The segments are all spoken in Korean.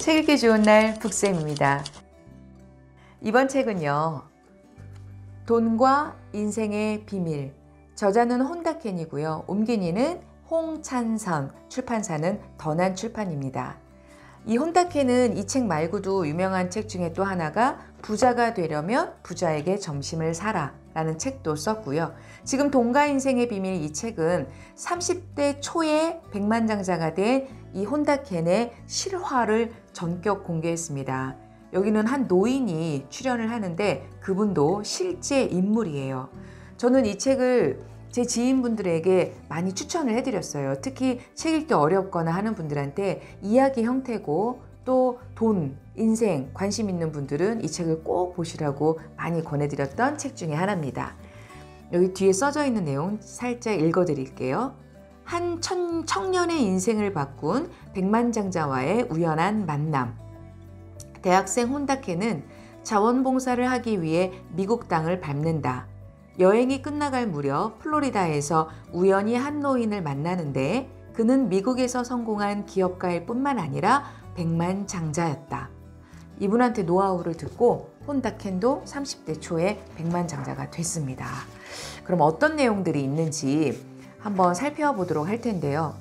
책 읽기 좋은 날 북쌤입니다. 이번 책은요, 돈과 인생의 비밀, 저자는 혼다켄이고요. 옮긴이는 홍찬선, 출판사는 던한출판입니다. 이 혼다켄은 이 책 말고도 유명한 책 중에 또 하나가 부자가 되려면 부자에게 점심을 사라 라는 책도 썼고요. 지금 돈과 인생의 비밀, 이 책은 30대 초에 백만장자가 된 이 혼다켄의 실화를 전격 공개했습니다. 여기는 한 노인이 출연을 하는데 그분도 실제 인물이에요. 저는 이 책을 제 지인분들에게 많이 추천을 해드렸어요. 특히 책 읽기 어렵거나 하는 분들한테 이야기 형태고 또 돈, 인생 관심 있는 분들은 이 책을 꼭 보시라고 많이 권해드렸던 책 중에 하나입니다. 여기 뒤에 써져 있는 내용 살짝 읽어드릴게요. 한 청년의 인생을 바꾼 백만장자와의 우연한 만남. 대학생 혼다켄은 자원봉사를 하기 위해 미국 땅을 밟는다. 여행이 끝나갈 무렵 플로리다에서 우연히 한 노인을 만나는데 그는 미국에서 성공한 기업가일 뿐만 아니라 백만장자였다. 이분한테 노하우를 듣고 혼다켄도 30대 초에 백만장자가 됐습니다. 그럼 어떤 내용들이 있는지 한번 살펴보도록 할 텐데요.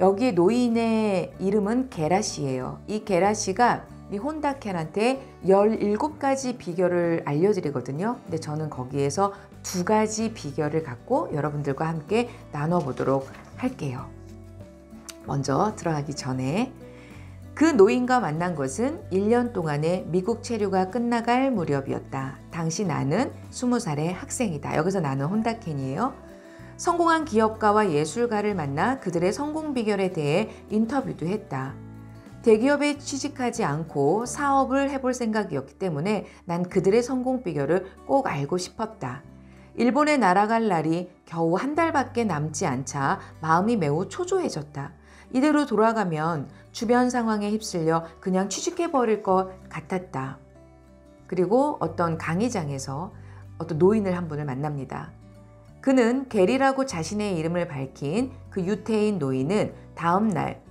여기 노인의 이름은 게라 씨예요. 이 게라 씨가 이 혼다켄한테 17가지 비결을 알려드리거든요. 근데 저는 거기에서 2가지 비결을 갖고 여러분들과 함께 나눠보도록 할게요. 먼저 들어가기 전에 그 노인과 만난 것은 1년 동안의 미국 체류가 끝나갈 무렵이었다. 당시 나는 20살의 학생이다. 여기서 나는 혼다켄이에요. 성공한 기업가와 예술가를 만나 그들의 성공 비결에 대해 인터뷰도 했다. 대기업에 취직하지 않고 사업을 해볼 생각이었기 때문에 난 그들의 성공 비결을 꼭 알고 싶었다. 일본에 날아갈 날이 겨우 한 달밖에 남지 않자 마음이 매우 초조해졌다. 이대로 돌아가면 주변 상황에 휩쓸려 그냥 취직해버릴 것 같았다. 그리고 어떤 강의장에서 어떤 노인을 한 분을 만납니다. 그는 게리라고 자신의 이름을 밝힌 그 유태인 노인은 다음 날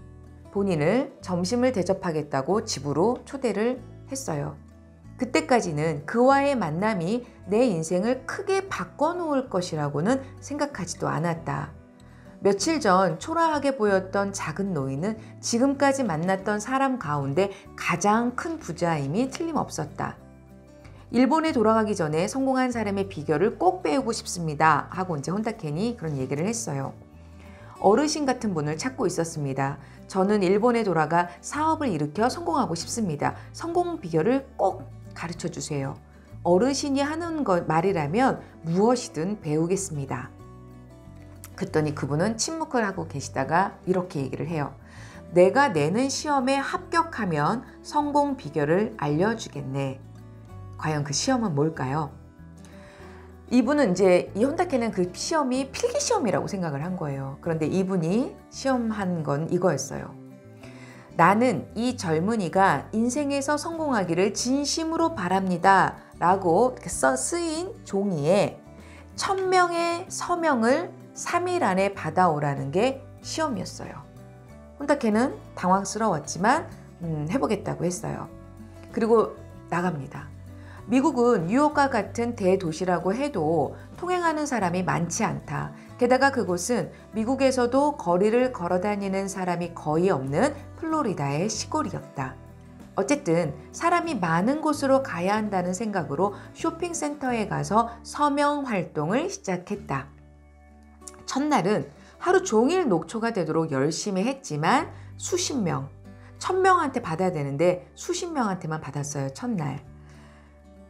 본인을 점심을 대접하겠다고 집으로 초대를 했어요. 그때까지는 그와의 만남이 내 인생을 크게 바꿔놓을 것이라고는 생각하지도 않았다. 며칠 전 초라하게 보였던 작은 노인은 지금까지 만났던 사람 가운데 가장 큰 부자임이 틀림없었다. 일본에 돌아가기 전에 성공한 사람의 비결을 꼭 배우고 싶습니다 하고 이제 혼다켄이 그런 얘기를 했어요. 어르신 같은 분을 찾고 있었습니다. 저는 일본에 돌아가 사업을 일으켜 성공하고 싶습니다. 성공 비결을 꼭 가르쳐 주세요. 어르신이 하는 말이라면 무엇이든 배우겠습니다. 그랬더니 그분은 침묵을 하고 계시다가 이렇게 얘기를 해요. 내가 내는 시험에 합격하면 성공 비결을 알려주겠네. 과연 그 시험은 뭘까요? 이분은 이제 이 혼다켄은 그 시험이 필기 시험이라고 생각을 한 거예요. 그런데 이분이 시험한 건 이거였어요. 나는 이 젊은이가 인생에서 성공하기를 진심으로 바랍니다 라고 쓰인 종이에 1000명의 서명을 3일 안에 받아오라는 게 시험이었어요. 혼다켄은 당황스러웠지만 해보겠다고 했어요. 그리고 나갑니다. 미국은 뉴욕과 같은 대도시라고 해도 통행하는 사람이 많지 않다. 게다가 그곳은 미국에서도 거리를 걸어 다니는 사람이 거의 없는 플로리다의 시골이었다. 어쨌든 사람이 많은 곳으로 가야 한다는 생각으로 쇼핑센터에 가서 서명 활동을 시작했다. 첫날은 하루 종일 녹초가 되도록 열심히 했지만 수십 명, 1000명한테 받아야 되는데 수십 명한테만 받았어요. 첫날.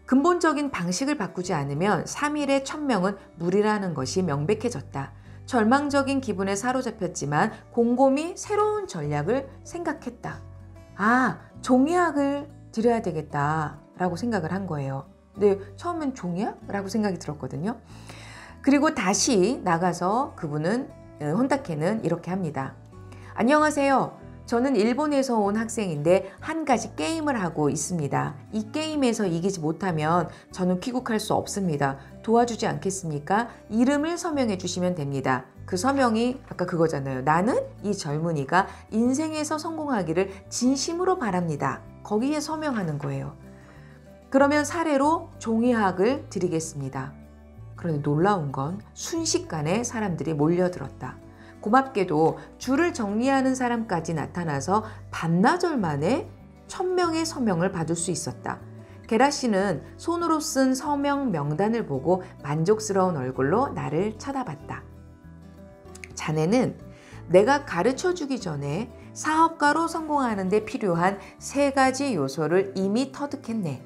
근본적인 방식을 바꾸지 않으면 3일에 1000명은 무리라는 것이 명백해졌다. 절망적인 기분에 사로잡혔지만 곰곰이 새로운 전략을 생각했다. 아, 종이학을 드려야 되겠다 라고 생각을 한 거예요. 근데 처음엔 종이학? 라고 생각이 들었거든요. 그리고 다시 나가서 그분은 혼다켄은 이렇게 합니다. 안녕하세요. 저는 일본에서 온 학생인데 한 가지 게임을 하고 있습니다. 이 게임에서 이기지 못하면 저는 귀국할 수 없습니다. 도와주지 않겠습니까? 이름을 서명해 주시면 됩니다. 그 서명이 아까 그거잖아요. 나는 이 젊은이가 인생에서 성공하기를 진심으로 바랍니다. 거기에 서명하는 거예요. 그러면 사례로 종이학을 드리겠습니다. 그런데 놀라운 건 순식간에 사람들이 몰려들었다. 고맙게도 줄을 정리하는 사람까지 나타나서 반나절 만에 1000명의 서명을 받을 수 있었다. 게라 씨는 손으로 쓴 서명 명단을 보고 만족스러운 얼굴로 나를 쳐다봤다. 자네는 내가 가르쳐주기 전에 사업가로 성공하는 데 필요한 3가지 요소를 이미 터득했네.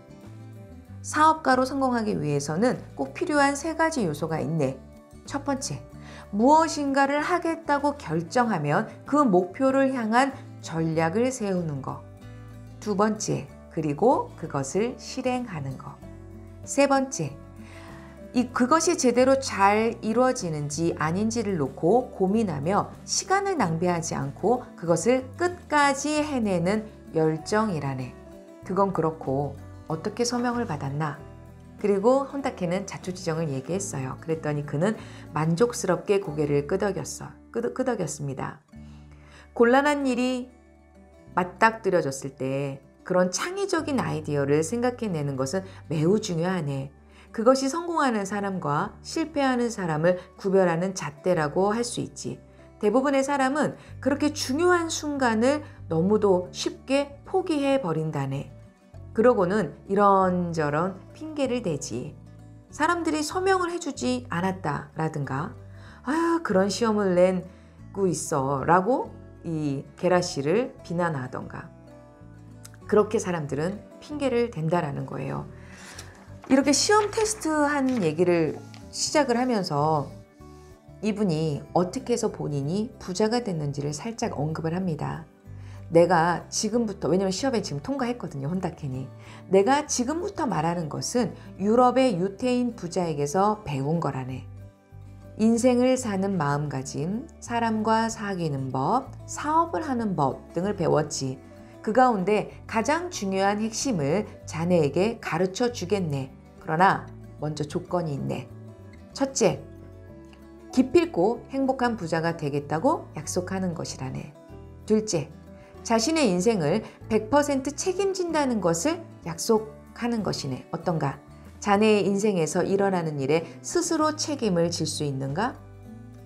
사업가로 성공하기 위해서는 꼭 필요한 3가지 요소가 있네. 첫 번째, 무엇인가를 하겠다고 결정하면 그 목표를 향한 전략을 세우는 것. 두 번째, 그리고 그것을 실행하는 것. 세 번째, 그것이 제대로 잘 이루어지는지 아닌지를 놓고 고민하며 시간을 낭비하지 않고 그것을 끝까지 해내는 열정이라네. 그건 그렇고 어떻게 서명을 받았나? 그리고 혼다케는 자초지종을 얘기했어요. 그랬더니 그는 만족스럽게 고개를 끄덕였습니다. 곤란한 일이 맞닥뜨려졌을 때 그런 창의적인 아이디어를 생각해내는 것은 매우 중요하네. 그것이 성공하는 사람과 실패하는 사람을 구별하는 잣대라고 할 수 있지. 대부분의 사람은 그렇게 중요한 순간을 너무도 쉽게 포기해 버린다네. 그러고는 이런저런 핑계를 대지. 사람들이 서명을 해주지 않았다라든가 그런 시험을 내고 있어 라고 이 게라 씨를 비난하던가 그렇게 사람들은 핑계를 댄다라는 거예요. 이렇게 시험 테스트한 얘기를 시작을 하면서 이분이 어떻게 해서 본인이 부자가 됐는지를 살짝 언급을 합니다. 내가 지금부터, 왜냐면 시험에 지금 통과했거든요, 혼다케니. 내가 지금부터 말하는 것은 유럽의 유태인 부자에게서 배운 거라네. 인생을 사는 마음가짐, 사람과 사귀는 법, 사업을 하는 법 등을 배웠지. 그 가운데 가장 중요한 핵심을 자네에게 가르쳐 주겠네. 그러나 먼저 조건이 있네. 첫째, 기필코 행복한 부자가 되겠다고 약속하는 것이라네. 둘째, 자신의 인생을 100% 책임진다는 것을 약속하는 것이네. 어떤가? 자네의 인생에서 일어나는 일에 스스로 책임을 질 수 있는가?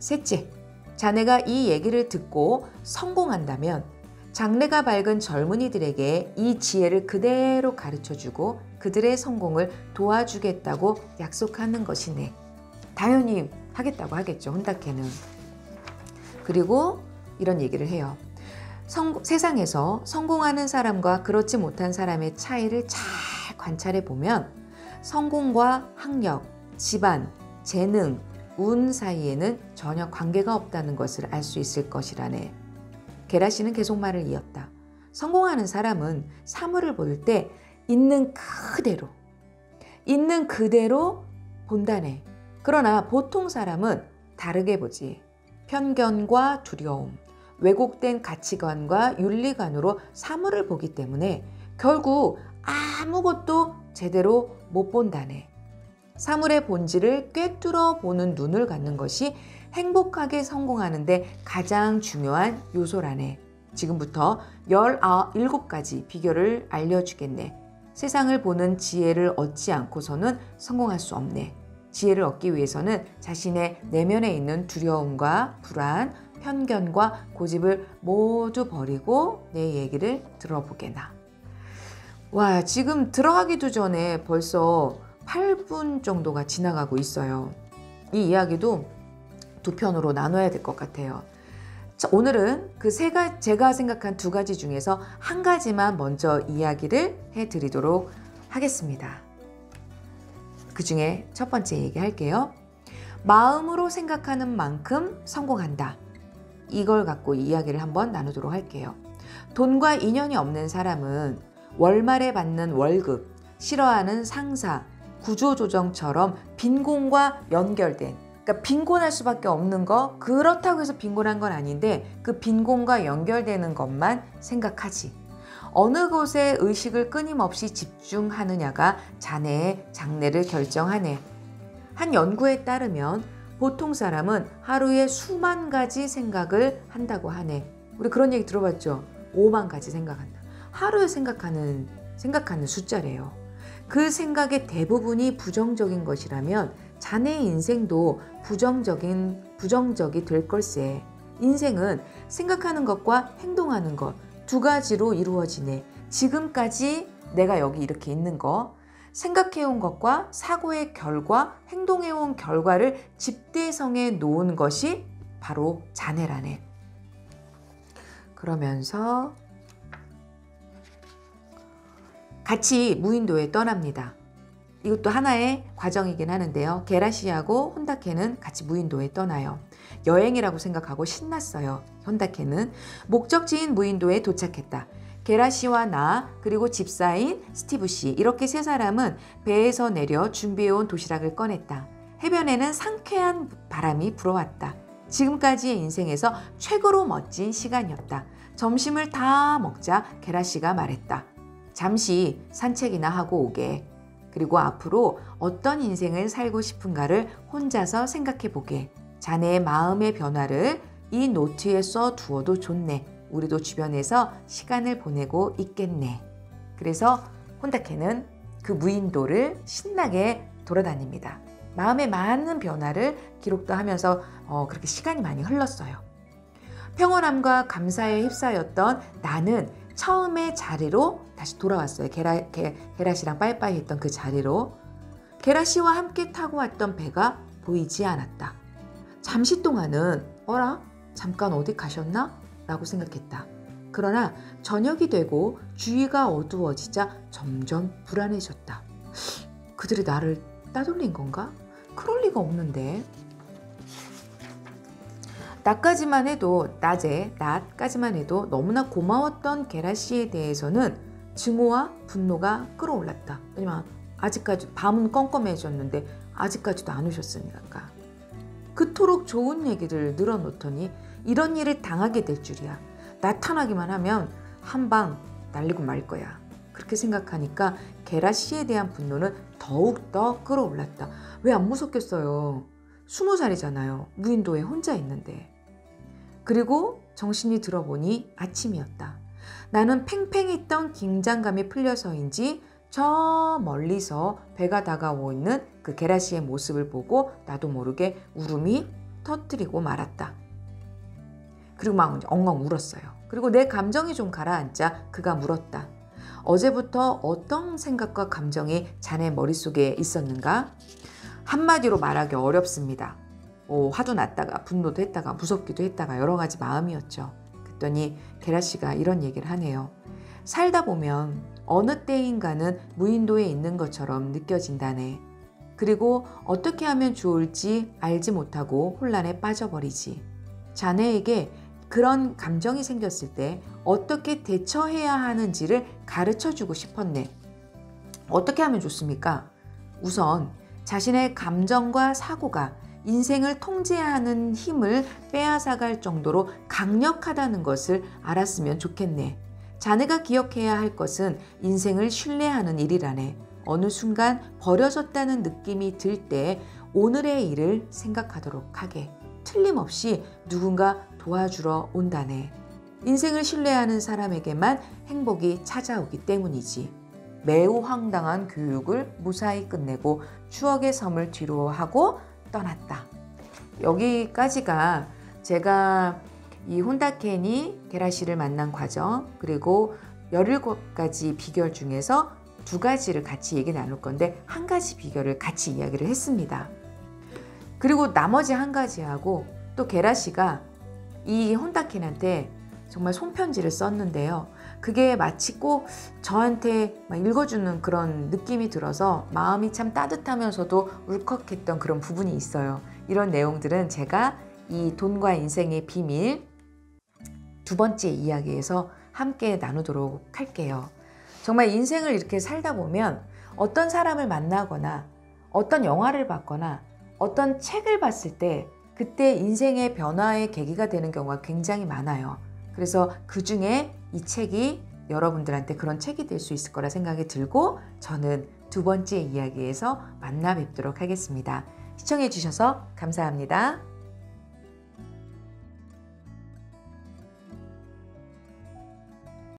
셋째, 자네가 이 얘기를 듣고 성공한다면 장래가 밝은 젊은이들에게 이 지혜를 그대로 가르쳐주고 그들의 성공을 도와주겠다고 약속하는 것이네. 당연히 하겠다고 하겠죠, 혼다케는. 그리고 이런 얘기를 해요. 세상에서 성공하는 사람과 그렇지 못한 사람의 차이를 잘 관찰해 보면 성공과 학력, 집안, 재능, 운 사이에는 전혀 관계가 없다는 것을 알 수 있을 것이라네. 게라 씨는 계속 말을 이었다. 성공하는 사람은 사물을 볼 때 있는 그대로 본다네. 그러나 보통 사람은 다르게 보지. 편견과 두려움, 왜곡된 가치관과 윤리관으로 사물을 보기 때문에 결국 아무것도 제대로 못 본다네. 사물의 본질을 꿰뚫어 보는 눈을 갖는 것이 행복하게 성공하는데 가장 중요한 요소라네. 지금부터 17가지 비결을 알려주겠네. 세상을 보는 지혜를 얻지 않고서는 성공할 수 없네. 지혜를 얻기 위해서는 자신의 내면에 있는 두려움과 불안, 편견과 고집을 모두 버리고 내 얘기를 들어보게나. 와, 지금 들어가기도 전에 벌써 8분 정도가 지나가고 있어요. 이 이야기도 2편으로 나눠야 될 것 같아요. 자, 오늘은 제가 생각한 2가지 중에서 1가지만 먼저 이야기를 해드리도록 하겠습니다. 그 중에 첫 번째 얘기할게요. 마음으로 생각하는 만큼 성공한다. 이걸 갖고 이야기를 한번 나누도록 할게요. 돈과 인연이 없는 사람은 월말에 받는 월급, 싫어하는 상사, 구조조정처럼 빈곤과 연결된, 그러니까 빈곤할 수밖에 없는 거, 그렇다고 해서 빈곤한 건 아닌데 그 빈곤과 연결되는 것만 생각하지. 어느 곳에 의식을 끊임없이 집중하느냐가 자네의 장래를 결정하네. 한 연구에 따르면 보통 사람은 하루에 수만 가지 생각을 한다고 하네. 우리 그런 얘기 들어봤죠? 5만 가지 생각한다. 하루에 생각하는 숫자래요. 그 생각의 대부분이 부정적인 것이라면 자네의 인생도 부정적이 될 걸세. 인생은 생각하는 것과 행동하는 것 두 가지로 이루어지네. 지금까지 내가 여기 이렇게 있는 거, 생각해온 것과 사고의 결과, 행동해온 결과를 집대성해 놓은 것이 바로 자네라네. 그러면서 같이 무인도에 떠납니다. 이것도 하나의 과정이긴 하는데요. 게라시하고 혼다케는 같이 무인도에 떠나요. 여행이라고 생각하고 신났어요. 혼다케는 목적지인 무인도에 도착했다. 게라시와 나 그리고 집사인 스티브 씨 이렇게 세 사람은 배에서 내려 준비해온 도시락을 꺼냈다. 해변에는 상쾌한 바람이 불어왔다. 지금까지의 인생에서 최고로 멋진 시간이었다. 점심을 다 먹자 게라시가 말했다. 잠시 산책이나 하고 오게. 그리고 앞으로 어떤 인생을 살고 싶은가를 혼자서 생각해 보게. 자네의 마음의 변화를 이 노트에 써두어도 좋네. 우리도 주변에서 시간을 보내고 있겠네. 그래서 혼다케는 그 무인도를 신나게 돌아다닙니다. 마음의 많은 변화를 기록도 하면서 그렇게 시간이 많이 흘렀어요. 평온함과 감사에 휩싸였던 나는 처음의 자리로 다시 돌아왔어요. 게라시랑 빠이빠이 했던 그 자리로. 게라시와 함께 타고 왔던 배가 보이지 않았다. 잠시 동안은 어라? 잠깐 어디 가셨나? 라고 생각했다. 그러나 저녁이 되고 주위가 어두워지자 점점 불안해졌다. 그들이 나를 따돌린 건가? 그럴 리가 없는데. 낮까지만 해도 너무나 고마웠던 게라시에 대해서는 증오와 분노가 끌어올랐다. 왜냐면 아직까지 밤은 껌껌해졌는데 아직까지도 안 오셨으니까. 그토록 좋은 얘기를 늘어놓더니 이런 일을 당하게 될 줄이야. 나타나기만 하면 한 방 날리고 말 거야. 그렇게 생각하니까 게라시에 대한 분노는 더욱더 끌어올랐다. 왜 안 무섭겠어요? 20살이잖아요. 무인도에 혼자 있는데. 그리고 정신이 들어보니 아침이었다. 나는 팽팽했던 긴장감이 풀려서인지 저 멀리서 배가 다가오고 있는 그 게라시의 모습을 보고 나도 모르게 울음이 터뜨리고 말았다. 그리고 막 엉엉 울었어요. 그리고 내 감정이 좀 가라앉자 그가 물었다. 어제부터 어떤 생각과 감정이 자네 머릿속에 있었는가? 한마디로 말하기 어렵습니다. 화도 났다가 분노도 했다가 무섭기도 했다가 여러 가지 마음이었죠. 그랬더니 게라시가 이런 얘기를 하네요. 살다 보면 어느 때인가는 무인도에 있는 것처럼 느껴진다네. 그리고 어떻게 하면 좋을지 알지 못하고 혼란에 빠져버리지. 자네에게 그런 감정이 생겼을 때 어떻게 대처해야 하는지를 가르쳐주고 싶었네. 어떻게 하면 좋습니까? 우선 자신의 감정과 사고가 인생을 통제하는 힘을 빼앗아갈 정도로 강력하다는 것을 알았으면 좋겠네. 자네가 기억해야 할 것은 인생을 신뢰하는 일이라네. 어느 순간 버려졌다는 느낌이 들 때 오늘의 일을 생각하도록 하게. 틀림없이 누군가 도와주러 온다네. 인생을 신뢰하는 사람에게만 행복이 찾아오기 때문이지. 매우 황당한 교육을 무사히 끝내고 추억의 섬을 뒤로 하고 떠났다. 여기까지가 제가 이 혼다케니 게라시를 만난 과정, 그리고 17가지 비결 중에서 2가지를 같이 얘기 나눌 건데 한 가지 비결을 같이 이야기를 했습니다. 그리고 나머지 한 가지하고 또 게라시가 이 혼다케한테 정말 손편지를 썼는데요. 그게 마치 꼭 저한테 막 읽어주는 그런 느낌이 들어서 마음이 참 따뜻하면서도 울컥했던 그런 부분이 있어요. 이런 내용들은 제가 이 돈과 인생의 비밀 2번째 이야기에서 함께 나누도록 할게요. 정말 인생을 이렇게 살다 보면 어떤 사람을 만나거나 어떤 영화를 봤거나 어떤 책을 봤을 때 그때 인생의 변화의 계기가 되는 경우가 굉장히 많아요. 그래서 그 중에 이 책이 여러분들한테 그런 책이 될 수 있을 거라 생각이 들고 저는 2번째 이야기에서 만나 뵙도록 하겠습니다. 시청해 주셔서 감사합니다.